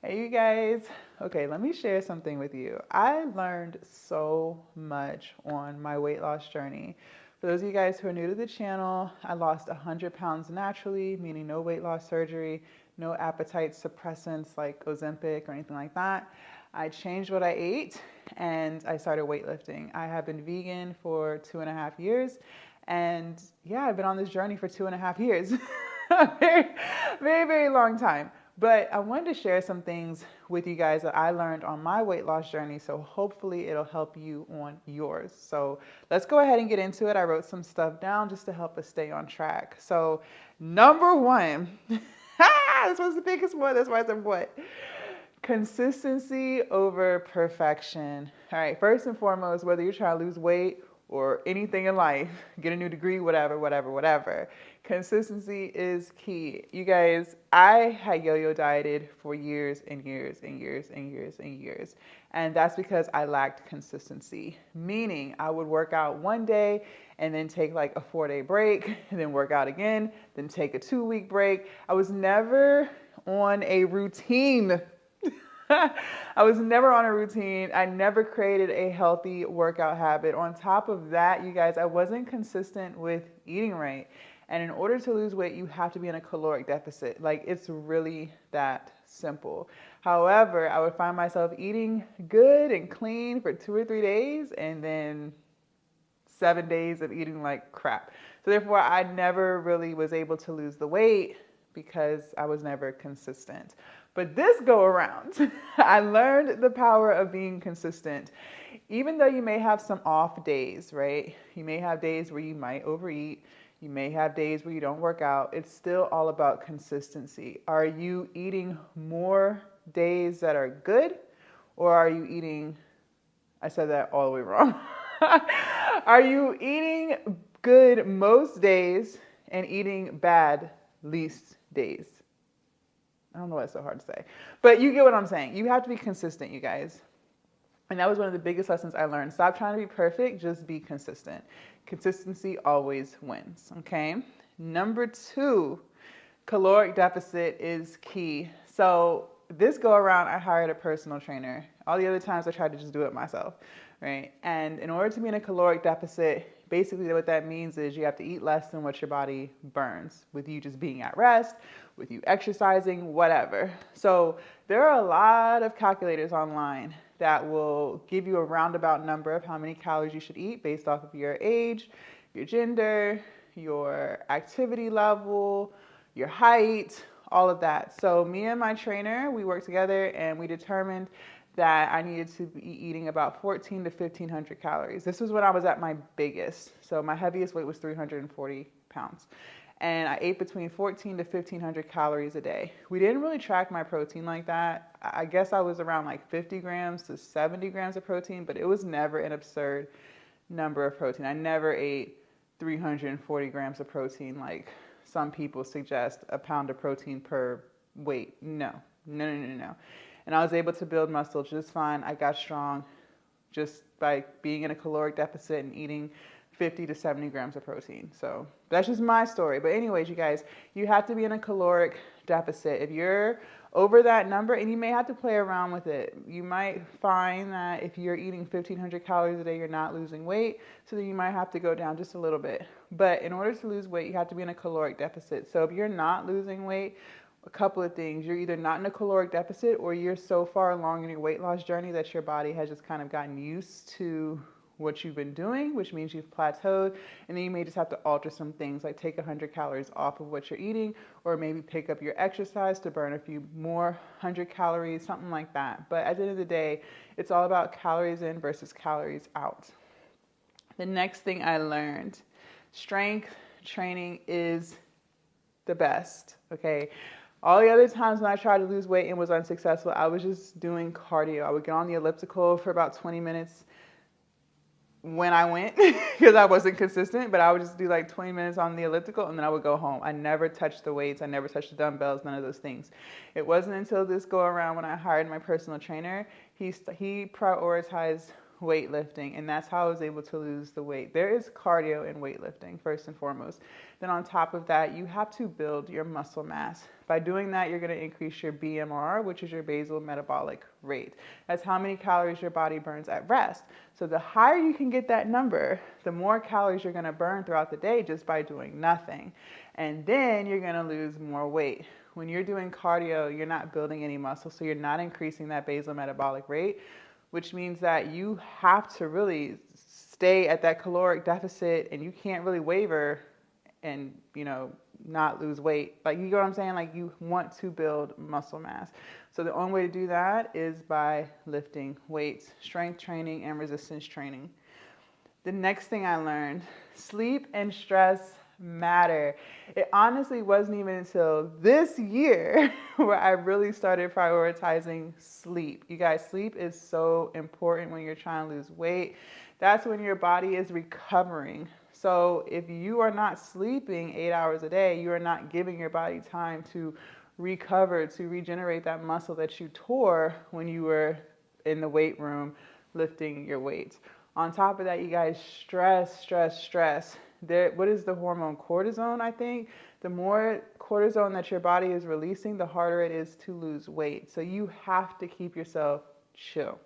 Hey, you guys. Okay, let me share something with you. I learned so much on my weight loss journey. For those of you guys who are new to the channel, I lost 100 pounds naturally, meaning no weight loss surgery, no appetite suppressants like Ozempic or anything like that. I changed what I ate and I started weightlifting. I have been vegan for 2.5 years. And yeah, I've been on this journey for 2.5 years. very, very, very long time. But I wanted to share some things with you guys that I learned on my weight loss journey. So hopefully it'll help you on yours. So let's go ahead and get into it. I wrote some stuff down just to help us stay on track. So number one, this was the biggest one. That's why I said what? Consistency over perfection. All right, first and foremost, whether you're trying to lose weight or anything in life, get a new degree, whatever. Consistency is key. You guys, I had yo-yo dieted for years and years and years and years and years. And that's because I lacked consistency. Meaning I would work out one day and then take like a 4-day break, and then work out again, then take a 2-week break. I was never on a routine. I was never on a routine. I never created a healthy workout habit. On top of that, you guys, I wasn't consistent with eating right. And in order to lose weight, you have to be in a caloric deficit. Like, it's really that simple. However, I would find myself eating good and clean for 2 or 3 days and then 7 days of eating like crap. So therefore, I never really was able to lose the weight because I was never consistent. But this go around, I learned the power of being consistent. Even though you may have some off days, right? You may have days where you might overeat. You may have days where you don't work out. It's still all about consistency. Are you eating more days that are good? Or are you eating, I said that all the way wrong. Are you eating good most days and eating bad least days? I don't know why it's so hard to say, but you get what I'm saying. You have to be consistent, you guys. And that was one of the biggest lessons I learned. Stop trying to be perfect, just be consistent. Consistency always wins, okay? Number two, caloric deficit is key. So this go around, I hired a personal trainer. All the other times I tried to just do it myself, right? And in order to be in a caloric deficit, basically what that means is you have to eat less than what your body burns, with you just being at rest, with you exercising, whatever. So there are a lot of calculators online that will give you a roundabout number of how many calories you should eat based off of your age, your gender, your activity level, your height, all of that. So me and my trainer, we worked together and we determined that I needed to be eating about 14 to 1500 calories. This was when I was at my biggest. So my heaviest weight was 340 pounds. And I ate between 14 to 1500 calories a day. We didn't really track my protein like that. I guess I was around like 50 grams to 70 grams of protein, but it was never an absurd number of protein. I never ate 340 grams of protein like some people suggest, a pound of protein per weight. No. And I was able to build muscle just fine. I got strong just by being in a caloric deficit and eating 50 to 70 grams of protein. So that's just my story. But anyways, you guys, you have to be in a caloric deficit. If you're over that number, and you may have to play around with it, you might find that if you're eating 1500 calories a day, you're not losing weight. So then you might have to go down just a little bit. But in order to lose weight, you have to be in a caloric deficit. So if you're not losing weight, a couple of things. You're either not in a caloric deficit or you're so far along in your weight loss journey that your body has just kind of gotten used to what you've been doing, which means you've plateaued, and then you may just have to alter some things, like take 100 calories off of what you're eating, or maybe pick up your exercise to burn a few more 100 calories, something like that. But at the end of the day, it's all about calories in versus calories out. The next thing I learned, strength training is the best, okay? All the other times when I tried to lose weight and was unsuccessful, I was just doing cardio. I would get on the elliptical for about 20 minutes when I went because I wasn't consistent, but I would just do like 20 minutes on the elliptical and then I would go home. I never touched the weights. I never touched the dumbbells, none of those things. It wasn't until this go around when I hired my personal trainer, he prioritized weightlifting, and that's how I was able to lose the weight. There is cardio in weightlifting, first and foremost. Then on top of that, you have to build your muscle mass By doing that, you're going to increase your BMR, which is your basal metabolic rate. That's how many calories your body burns at rest. So the higher you can get that number, the more calories you're going to burn throughout the day just by doing nothing. And then you're going to lose more weight. When you're doing cardio, you're not building any muscle, so you're not increasing that basal metabolic rate, which means that you have to really stay at that caloric deficit, and you can't really waver and, not lose weight. Like, you know what I'm saying? Like, you want to build muscle mass. So the only way to do that is by lifting weights, strength training, and resistance training. The next thing I learned, sleep and stress matter. It honestly wasn't even until this year where I really started prioritizing sleep. You guys, sleep is so important when you're trying to lose weight. That's when your body is recovering. So if you are not sleeping 8 hours a day, you are not giving your body time to recover, to regenerate that muscle that you tore when you were in the weight room lifting your weights. On top of that, you guys, stress. What is the hormone? Cortisone, I think. The more cortisone that your body is releasing, the harder it is to lose weight. So you have to keep yourself chill.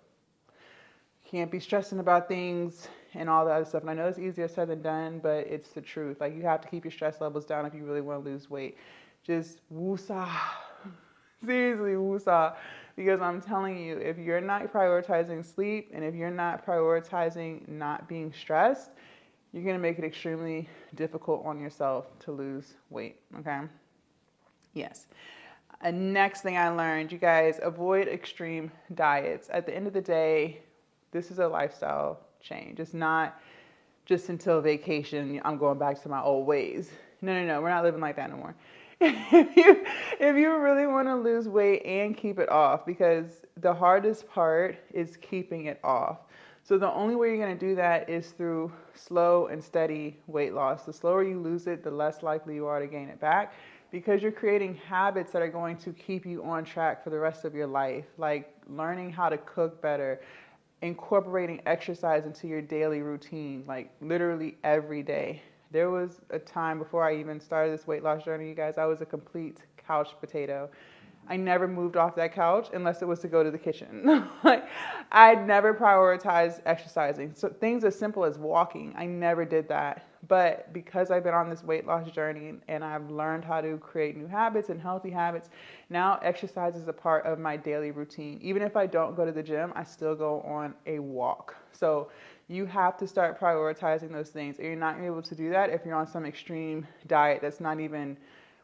Can't be stressing about things and all that other stuff. And I know it's easier said than done, but it's the truth. Like, you have to keep your stress levels down if you really want to lose weight. Just woosah. Seriously, woosah. Because I'm telling you, if you're not prioritizing sleep and if you're not prioritizing not being stressed, you're going to make it extremely difficult on yourself to lose weight, okay? Yes. Next thing I learned, you guys, avoid extreme diets. At the end of the day, this is a lifestyle change. It's not just until vacation, I'm going back to my old ways. No, we're not living like that no more. If you really want to lose weight and keep it off, because the hardest part is keeping it off. So the only way you're going to do that is through slow and steady weight loss. The slower you lose it, the less likely you are to gain it back, because you're creating habits that are going to keep you on track for the rest of your life, like learning how to cook better, incorporating exercise into your daily routine, like literally every day. There was a time before I even started this weight loss journey, you guys, I was a complete couch potato. I never moved off that couch unless it was to go to the kitchen. Like, I never prioritized exercising. So things as simple as walking, I never did that. But because I've been on this weight loss journey and I've learned how to create new habits and healthy habits, now exercise is a part of my daily routine. Even if I don't go to the gym, I still go on a walk. So you have to start prioritizing those things. And you're not able to do that if you're on some extreme diet that's not even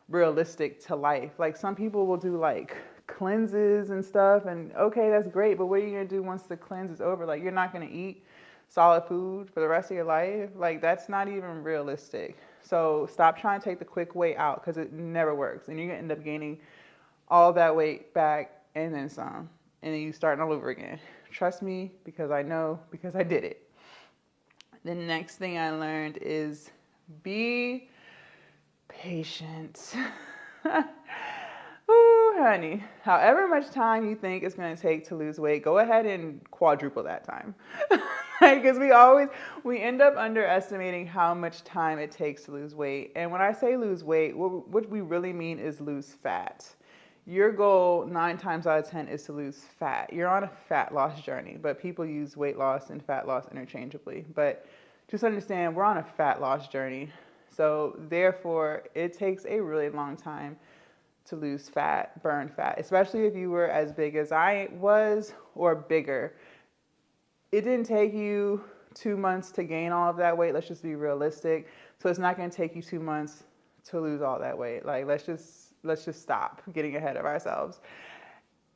realistic to life. Like, some people will do like cleanses and stuff, and okay, that's great, but what are you gonna do once the cleanse is over? Like, you're not gonna eat solid food for the rest of your life. Like, that's not even realistic. So stop trying to take the quick way out, because it never works, and you're gonna end up gaining all that weight back and then some, and then you starting all over again. Trust me, because I know, because I did it. The next thing I learned is be patient. Ooh, honey. However much time you think it's going to take to lose weight, go ahead and quadruple that time. Because we end up underestimating how much time it takes to lose weight. And when I say lose weight, what we really mean is lose fat. Your goal 9 times out of 10 is to lose fat. You're on a fat loss journey, but people use weight loss and fat loss interchangeably. But just understand, we're on a fat loss journey. So therefore, it takes a really long time to lose fat, burn fat, especially if you were as big as I was or bigger. It didn't take you 2 months to gain all of that weight. Let's just be realistic. So it's not going to take you 2 months to lose all that weight. Like, let's just stop getting ahead of ourselves.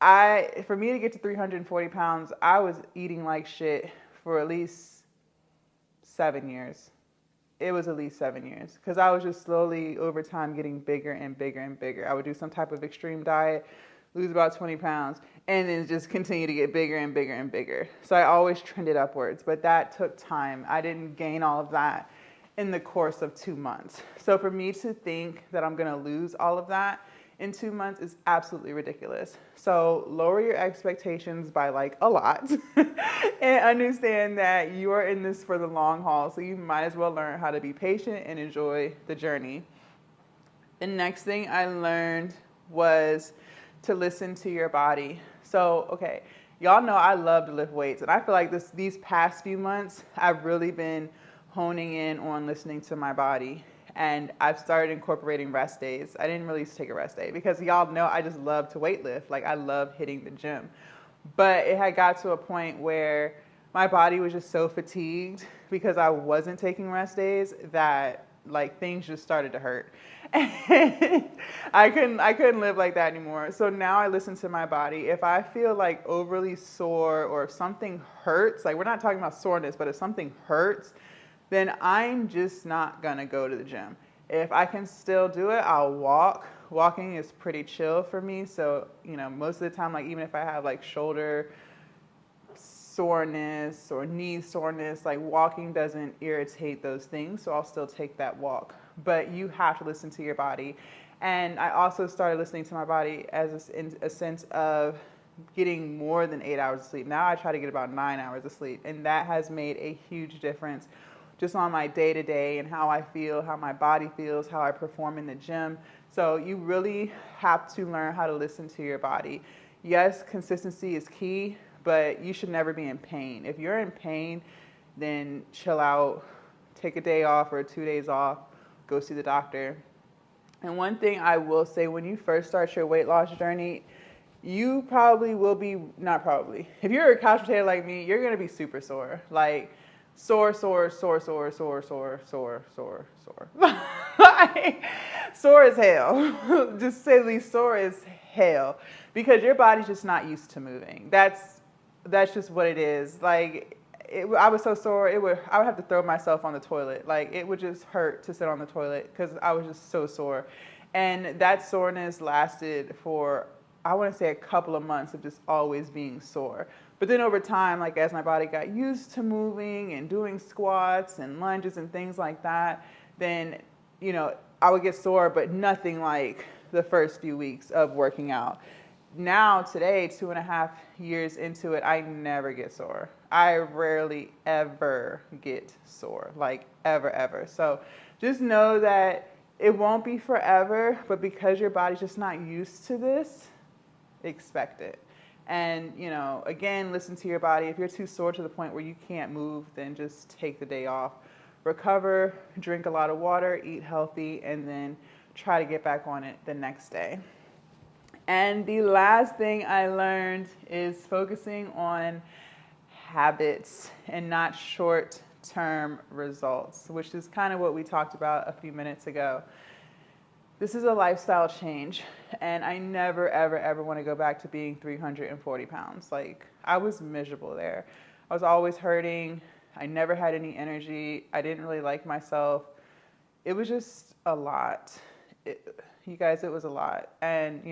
For me to get to 340 pounds, I was eating like shit for at least 7 years. It was at least 7 years, because I was just slowly over time getting bigger and bigger and bigger. I would do some type of extreme diet, lose about 20 pounds, and then just continue to get bigger and bigger and bigger. So I always trended upwards, but that took time. I didn't gain all of that in the course of 2 months. So for me to think that I'm gonna lose all of that in 2 months is absolutely ridiculous. So lower your expectations by like a lot and understand that you are in this for the long haul. So you might as well learn how to be patient and enjoy the journey. The next thing I learned was to listen to your body. So, okay, y'all know I love to lift weights, and I feel like these past few months, I've really been honing in on listening to my body. And I've started incorporating rest days. I didn't really used to take a rest day because y'all know I just love to weight lift. Like, I love hitting the gym. But it had got to a point where my body was just so fatigued because I wasn't taking rest days that like things just started to hurt. And I couldn't live like that anymore. So now I listen to my body. If I feel like overly sore or if something hurts, like we're not talking about soreness, but if something hurts, then I'm just not gonna go to the gym. If I can still do it, I'll walk. Walking is pretty chill for me. So, most of the time, like even if I have like shoulder soreness or knee soreness, like walking doesn't irritate those things. So I'll still take that walk. But you have to listen to your body. And I also started listening to my body in a sense of getting more than 8 hours of sleep. Now I try to get about 9 hours of sleep. And that has made a huge difference just on my day-to-day and how I feel, how my body feels, how I perform in the gym. So you really have to learn how to listen to your body. Yes, consistency is key, but you should never be in pain. If you're in pain, then chill out, take a day off or 2 days off, go see the doctor. And one thing I will say, when you first start your weight loss journey, you probably will be, not probably, if you're a couch potato like me, you're gonna be super sore. Like, sore. Like, sore as hell. Just say the least, sore as hell. Because your body's just not used to moving. That's just what it is. Like, I was so sore, I would have to throw myself on the toilet. Like, it would just hurt to sit on the toilet because I was just so sore. And that soreness lasted for, I want to say, a couple of months of just always being sore. But then over time, like as my body got used to moving and doing squats and lunges and things like that, then, I would get sore, but nothing like the first few weeks of working out. Now, today, 2.5 years into it, I never get sore. I rarely ever get sore, like ever. So just know that it won't be forever, but because your body's just not used to this, expect it. And, again, listen to your body. If you're too sore to the point where you can't move, then just take the day off. Recover, drink a lot of water, eat healthy, and then try to get back on it the next day. And the last thing I learned is focusing on habits and not short-term results, which is kind of what we talked about a few minutes ago. This is a lifestyle change, and I never, ever want to go back to being 340 pounds. Like, I was miserable there. I was always hurting. I never had any energy. I didn't really like myself. It was just a lot. You guys, it was a lot. And,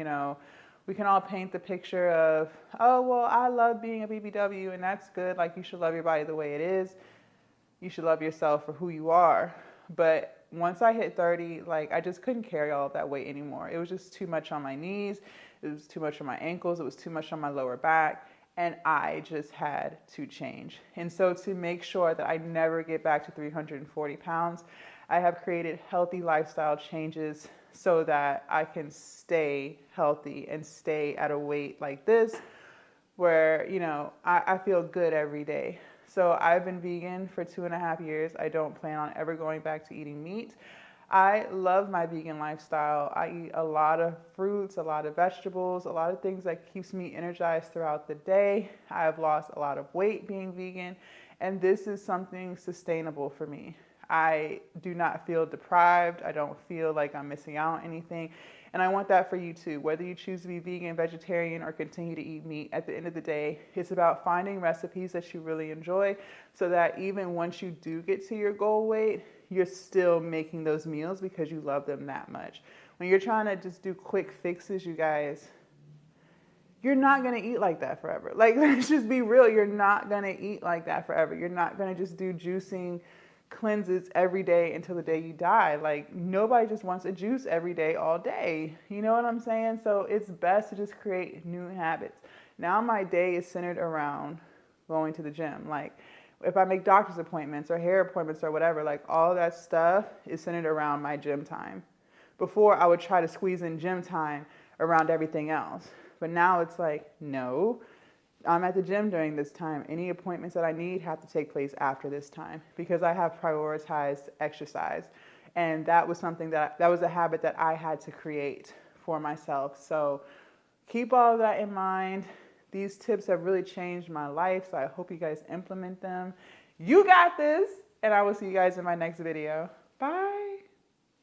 we can all paint the picture of, oh, well, I love being a BBW, and that's good. Like, you should love your body the way it is. You should love yourself for who you are. But once I hit 30, like, I just couldn't carry all of that weight anymore. It was just too much on my knees. It was too much on my ankles. It was too much on my lower back. And I just had to change. And so to make sure that I never get back to 340 pounds, I have created healthy lifestyle changes so that I can stay healthy and stay at a weight like this where, I feel good every day. So I've been vegan for 2.5 years. I don't plan on ever going back to eating meat. I love my vegan lifestyle. I eat a lot of fruits, a lot of vegetables, a lot of things that keeps me energized throughout the day. I have lost a lot of weight being vegan, and this is something sustainable for me. I do not feel deprived. I don't feel like I'm missing out on anything. And I want that for you too. Whether you choose to be vegan, vegetarian, or continue to eat meat, at the end of the day, it's about finding recipes that you really enjoy so that even once you do get to your goal weight, you're still making those meals because you love them that much. When you're trying to just do quick fixes, you guys, you're not going to eat like that forever. Like, let's just be real. You're not going to eat like that forever. You're not going to just do juicing cleanses every day until the day you die. Like, nobody just wants a juice every day all day. You know what I'm saying? So it's best to just create new habits. Now my day is centered around going to the gym. Like, if I make doctor's appointments or hair appointments or whatever, like all that stuff is centered around my gym time. Before, I would try to squeeze in gym time around everything else. But now it's like, no, I'm at the gym during this time. Any appointments that I need have to take place after this time because I have prioritized exercise. And that was something that was a habit that I had to create for myself. So keep all of that in mind. These tips have really changed my life, so I hope you guys implement them. You got this, and I will see you guys in my next video. Bye.